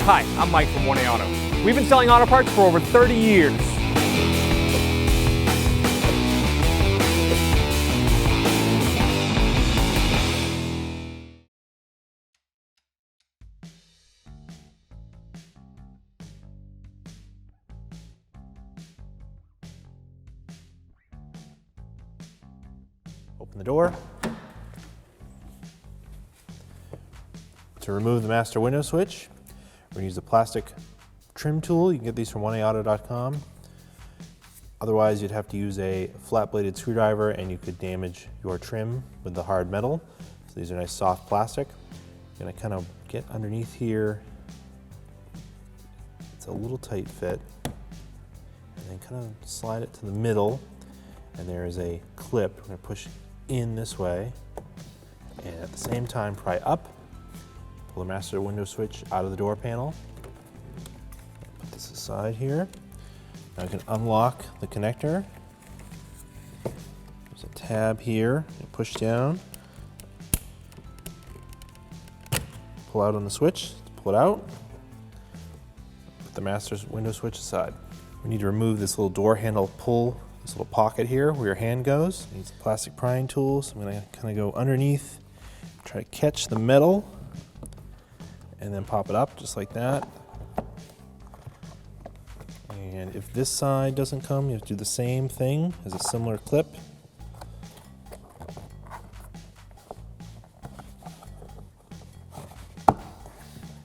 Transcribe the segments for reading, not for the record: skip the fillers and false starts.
Hi, I'm Mike from 1A Auto. We've been selling auto parts for over 30 years. Open the door. To remove the master window switch, we're going to use the plastic trim tool. You can get these from 1aauto.com. Otherwise, you'd have to use a flat-bladed screwdriver and you could damage your trim with the hard metal. So these are nice soft plastic. You're going to kind of get underneath here. It's a little tight fit. And then kind of slide it to the middle. And there is a clip. We're going to push in this way. And at the same time, pry up. Pull the master window switch out of the door panel. Put this aside here. Now I can unlock the connector. There's a tab here. You push down. Pull out on the switch. Pull it out. Put the master window switch aside. We need to remove this little door handle pull, this little pocket here where your hand goes. It needs a plastic prying tool. So I'm going to kind of go underneath, try to catch the metal, and then pop it up just like that. And if this side doesn't come, you have to do the same thing as a similar clip.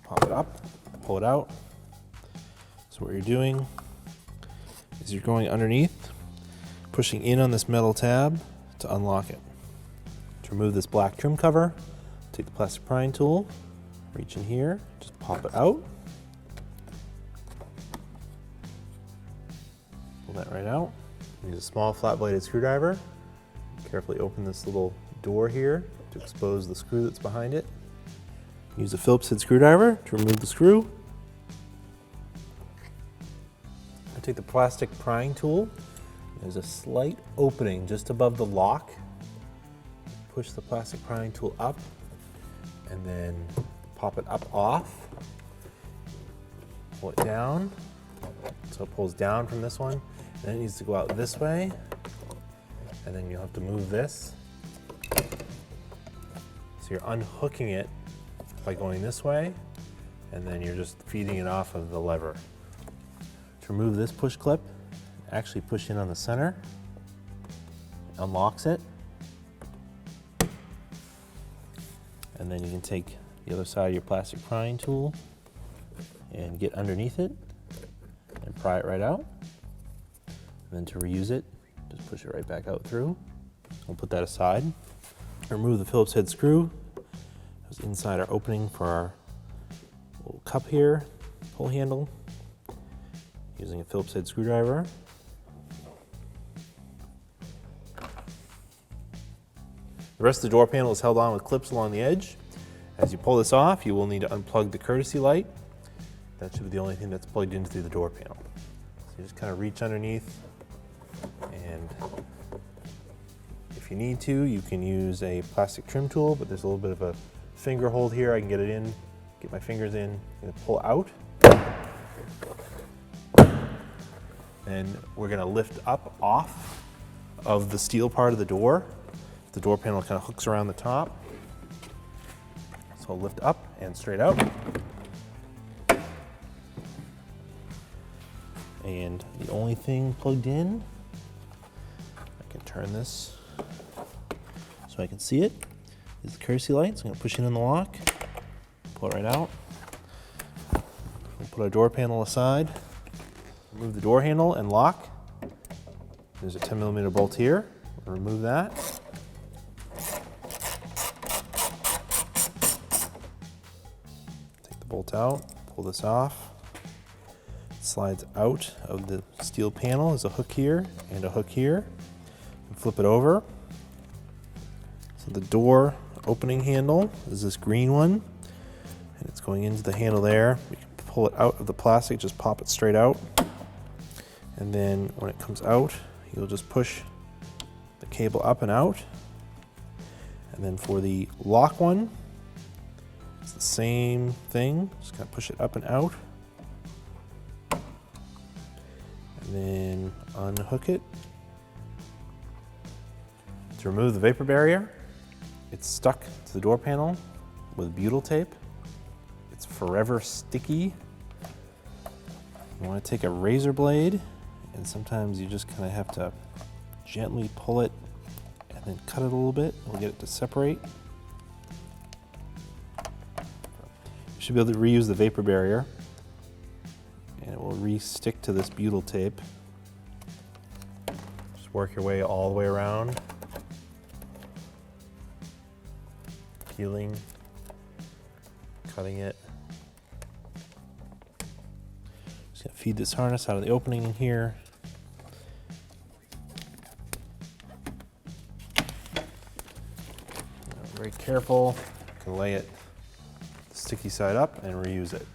Pop it up, pull it out. So what you're doing is you're going underneath, pushing in on this metal tab to unlock it. To remove this black trim cover, take the plastic prying tool, reach in here, just pop it out. Pull that right out. Use a small flat-bladed screwdriver. Carefully open this little door here to expose the screw that's behind it. Use a Phillips head screwdriver to remove the screw. I take the plastic prying tool. There's a slight opening just above the lock. Push the plastic prying tool up and then pop it up off, pull it down, so it pulls down from this one, then it needs to go out this way, and then you'll have to move this. So you're unhooking it by going this way, and then you're just feeding it off of the lever. To remove this push clip, actually push in on the center, unlocks it, and then you can take the other side of your plastic prying tool and get underneath it and pry it right out. And then to reuse it, just push it right back out through. We'll put that aside. Remove the Phillips head screw. That's inside our opening for our little cup here, pull handle, using a Phillips head screwdriver. The rest of the door panel is held on with clips along the edge. As you pull this off, you will need to unplug the courtesy light. That should be the only thing that's plugged into through the door panel. So you just kind of reach underneath, and if you need to, you can use a plastic trim tool, but there's a little bit of a finger hold here. I can get it in, get my fingers in, and pull out. And we're gonna lift up off of the steel part of the door. The door panel kind of hooks around the top. So I'll lift up and straight out. And the only thing plugged in, I can turn this so I can see it, is the courtesy light. So I'm gonna push it in the lock, pull it right out. We'll put our door panel aside, remove the door handle and lock. There's a 10mm bolt here. We'll remove that. Bolt out, pull this off. It slides out of the steel panel. There's a hook here and a hook here. And flip it over. So the door opening handle is this green one, and it's going into the handle there. We can pull it out of the plastic, just pop it straight out. And then when it comes out, you'll just push the cable up and out. And then for the lock one, It's the same thing, just kind of push it up and out. And then unhook it. To remove the vapor barrier, it's stuck to the door panel with butyl tape. It's forever sticky. You want to take a razor blade, and sometimes you just kind of have to gently pull it and then cut it a little bit. We'll get it to separate. You should be able to reuse the vapor barrier, and it will re-stick to this butyl tape. Just work your way all the way around. Peeling, cutting it. Just gonna feed this harness out of the opening in here. Very careful. You can lay it the sticky side up and reuse it.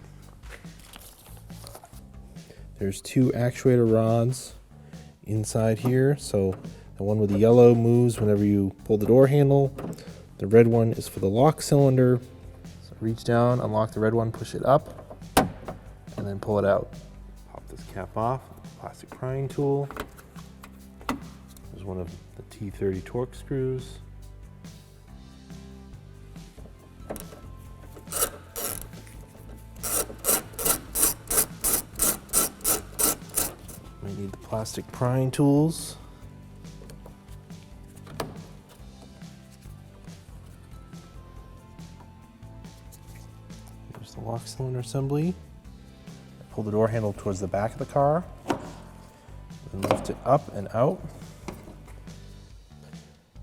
There's two actuator rods inside here. So the one with the yellow moves whenever you pull the door handle. The red one is for the lock cylinder. So reach down, unlock the red one, push it up, and then pull it out. Pop this cap off, plastic prying tool. There's one of the T30 torque screws. We need the plastic prying tools. There's the lock cylinder assembly. Pull the door handle towards the back of the car. And lift it up and out.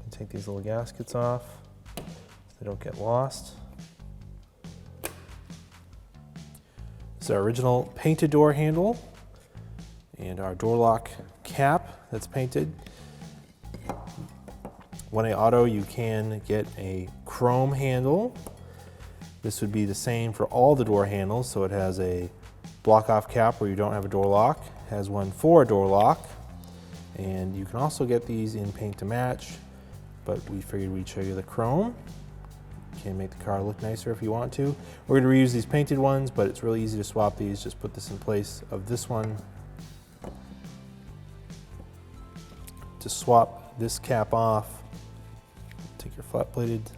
And take these little gaskets off so they don't get lost. This is our original painted door handle and our door lock cap that's painted. 1A Auto, you can get a chrome handle. This would be the same for all the door handles, so it has a block off cap where you don't have a door lock, has one for a door lock, and you can also get these in paint to match, but we figured we'd show you the chrome. You can make the car look nicer if you want to. We're going to reuse these painted ones, but it's really easy to swap these. Just put this in place of this one. To swap this cap off, take your flat bladed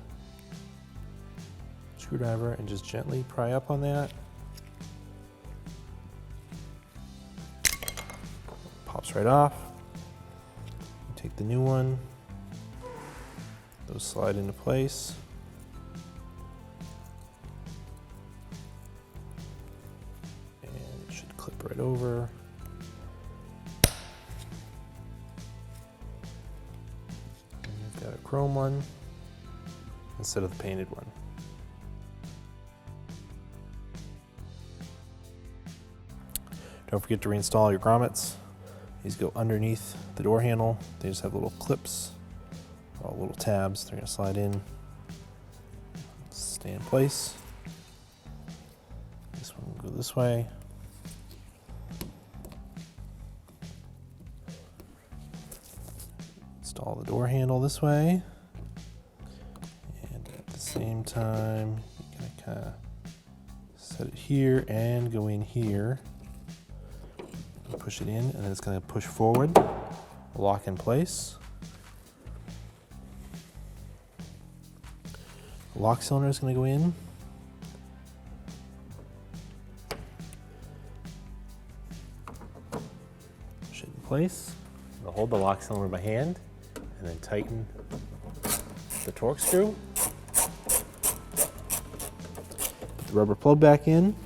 screwdriver and just gently pry up on that. Pops right off. Take the new one. Those slide into place. And it should clip right over. And you've got a chrome one instead of the painted one. Don't forget to reinstall your grommets. These go underneath the door handle. They just have little clips, all little tabs. They're gonna slide in, stay in place. This one will go this way. Install the door handle this way. And at the same time, you're gonna kind of set it here and go in here. Push it in, and then it's going to push forward, lock in place. The lock cylinder is going to go in. Push it in place. I'll hold the lock cylinder by hand, and then tighten the torque screw. Put the rubber plug back in.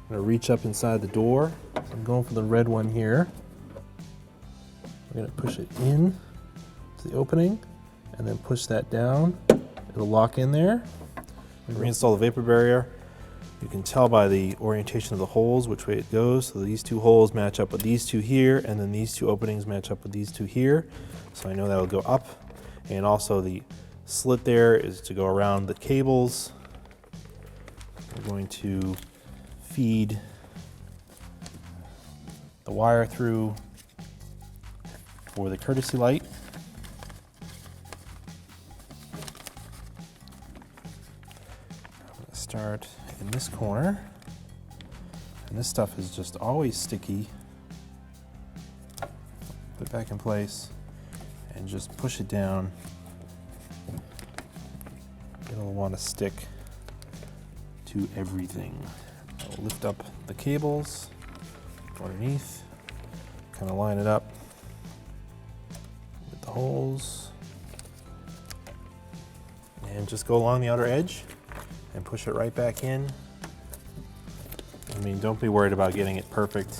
I'm going to reach up inside the door. I'm going for the red one here. We're going to push it in to the opening and then push that down. It'll lock in there. Reinstall the vapor barrier. You can tell by the orientation of the holes which way it goes. So these two holes match up with these two here, and then these two openings match up with these two here. So I know that'll go up. And also the slit there is to go around the cables. We're going to feed the wire through for the courtesy light. Start in this corner, and this stuff is just always sticky. Put it back in place and just push it down. It'll want to stick to everything. I'll lift up the cables underneath, kind of line it up with the holes, and just go along the outer edge and push it right back in. I mean, don't be worried about getting it perfect.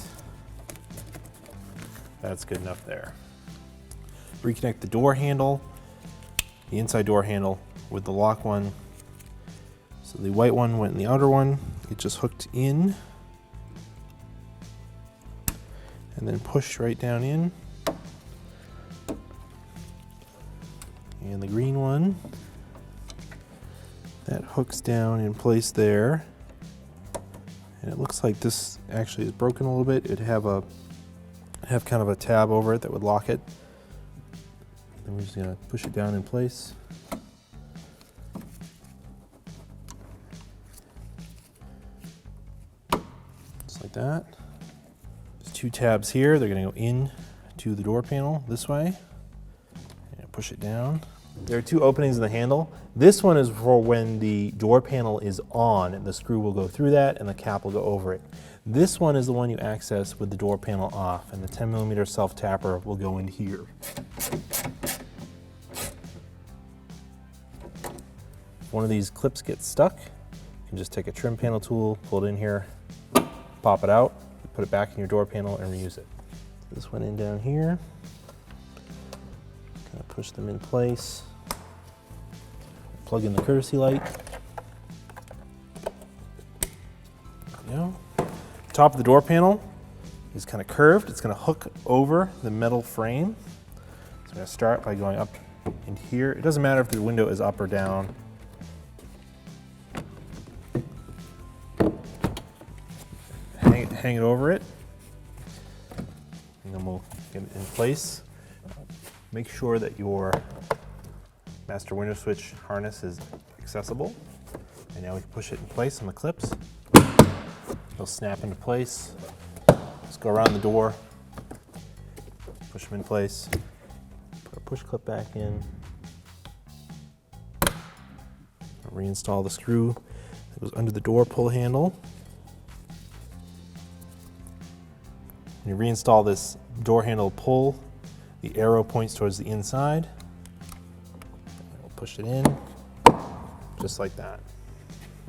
That's good enough there. Reconnect the door handle, the inside door handle, with the lock one. So the white one went in the outer one. It just hooked in and then pushed right down in. And the green one, that hooks down in place there. And it looks like this actually is broken a little bit. It'd have kind of a tab over it that would lock it. Then we're just gonna push it down in place. Just like that. There's two tabs here. They're gonna go in to the door panel this way. And push it down. There are two openings in the handle. This one is for when the door panel is on, and the screw will go through that and the cap will go over it. This one is the one you access with the door panel off, and the 10mm self-tapper will go in here. If one of these clips gets stuck, you can just take a trim panel tool, pull it in here, pop it out, put it back in your door panel and reuse it. This one in down here. Kind of push them in place. Plug in the courtesy light. There we go. Top of the door panel is kind of curved. It's going to hook over the metal frame. So I'm going to start by going up in here. It doesn't matter if the window is up or down. Hang it over it, and then we'll get it in place. Make sure that your master window switch harness is accessible. And now we can push it in place on the clips. They'll snap into place. Just go around the door, push them in place, put a push clip back in, reinstall the screw that goes under the door pull handle. When you reinstall this door handle pull, the arrow points towards the inside. We'll push it in, just like that.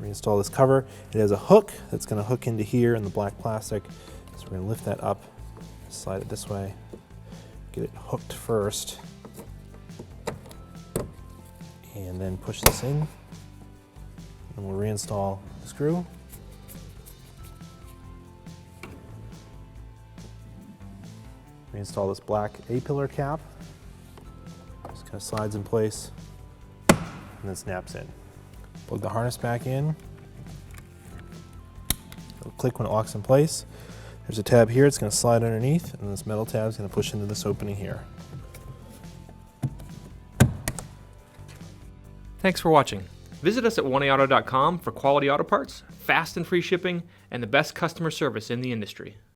Reinstall this cover. It has a hook that's going to hook into here in the black plastic. So we're going to lift that up, slide it this way, get it hooked first, and then push this in. And we'll reinstall the screw. Reinstall this black A-pillar cap. Just kind of slides in place and then snaps in. Plug the harness back in. It'll click when it locks in place. There's a tab here, it's going to slide underneath, and this metal tab is going to push into this opening here. Thanks for watching. Visit us at oneauto.com for quality auto parts, fast and free shipping, and the best customer service in the industry.